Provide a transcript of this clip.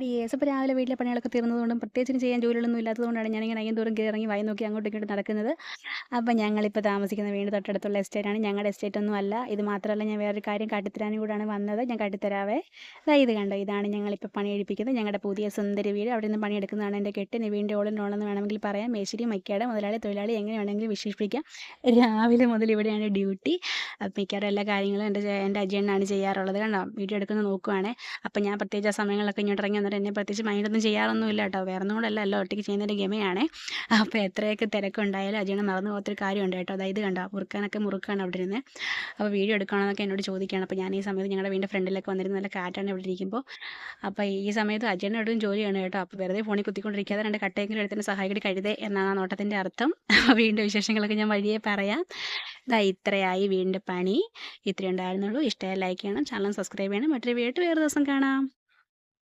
Dears ഇപ്പോൾ രാവിലെ വീട്ടിലെ പണികളൊക്കെ തീർന്നതുകൊണ്ടും പ്രത്യേകിച്ച് ഇനി ചെയ്യാൻ ജോലികളൊന്നും ഇല്ലാത്തതുകൊണ്ടാണ് ഞാനിങ്ങനെ അയ്യം തോറും കയറി ഇറങ്ങി വായി നോക്കി അങ്ങോട്ടും ഇങ്ങോട്ടും നടക്കുന്നത്. അപ്പോൾ ഞങ്ങളിപ്പോൾ താമസിക്കുന്ന വീടിന് തൊട്ടടുത്തുള്ള എസ്റ്റേറ്റാണ്. ഞങ്ങളുടെ എസ്റ്റേറ്റൊന്നും അല്ല. ഇത് മാത്രമല്ല, ഞാൻ വേറൊരു കാര്യം കാട്ടിത്തരാനും കൂടാണ് വന്നത്. ഞാൻ കാട്ടിത്തരാവേ. ദാ ഇത് കണ്ടോ, ഇതാണ് ഞങ്ങളിപ്പോൾ പണി കഴിപ്പിക്കുന്നത്. ഞങ്ങളുടെ പുതിയ സുന്ദരി വീട്. അവിടെ നിന്ന് പണിയെടുക്കുന്നതാണ് എൻ്റെ കെട്ടിന് വീടിൻ്റെ ഓളെന്ന് വേണമെങ്കിൽ പറയാം. മേശിരി, മൈക്കാട്, മുതലാളി, തൊഴിലാളി എങ്ങനെ വേണമെങ്കിലും വിശേഷിപ്പിക്കാം. രാവിലെ മുതൽ ഇവിടെയാണ് ഡ്യൂട്ടി. മിക്കവാറും എല്ലാ കാര്യങ്ങളും എൻ്റെ അജയണ്ണാണ് ചെയ്യാറുള്ളത്. കണ്ടോ, വീഡിയോ എടുക്കുന്നത് നോക്കുവാണേ. അപ്പം ഞാൻ പ്രത്യേകിച്ച് ആ സമയങ്ങളിലൊക്കെ ഇങ്ങോട്ട് ഇറങ്ങി വന്നിട്ട് എന്നെ പ്രത്യേകിച്ച് മൈൻഡൊന്നും ചെയ്യാറൊന്നുമില്ല കേട്ടോ. വേറെ ഒന്നും കൊണ്ടല്ല, എല്ലാം ഒറ്റയ്ക്ക് ചെയ്യുന്നതിൻ്റെ ഗമയാണേ. അപ്പോൾ എത്രയൊക്കെ തിരക്കുണ്ടായാലും അജയണ്ണൻ മറന്നു പോകാത്തൊരു കാര്യമുണ്ട് കേട്ടോ. അതായത് കണ്ടോ, മുറുക്കാണ് അവിടെ ഇരുന്നത്. അപ്പോൾ വീഡിയോ എടുക്കണമെന്നൊക്കെ എന്നോട് ചോദിക്കുകയാണ്. അപ്പോൾ ഞാൻ ഈ സമയത്ത് ഞങ്ങളുടെ വീടിൻ്റെ ഫ്രണ്ടിലൊക്കെ വന്നിരുന്ന നല്ല കാറ്റാണ് ഇവിടെ ഇരിക്കുമ്പോൾ. അപ്പോൾ ഈ സമയത്ത് അജയണ്ണൻ എവിടെയും ജോലിയാണ് കേട്ടോ. അപ്പോൾ വെറുതെ ഫോണിൽ കുത്തിക്കൊണ്ടിരിക്കാതെ രണ്ട് കട്ടയെങ്കിലും എടുത്തിന് സഹായിക്കടി കഴുതേ എന്നാണ് ആ നോട്ടത്തിൻ്റെ അർത്ഥം. വീടിൻ്റെ വിശേഷങ്ങളൊക്കെ ഞാൻ വഴിയേ പറയാം. ഇതാ ഇത്രയായി വീടിൻ്റെ പണി. ഇത്രയേ ഉണ്ടായിരുന്നുള്ളൂ. ഇഷ്ടമായി ലൈക്ക് ചെയ്യണം, ചാനൽ സബ്സ്ക്രൈബ് ചെയ്യണം. മറ്റൊരു വീഡിയോ ആയിട്ട് വേറെ ദിവസം കാണാം.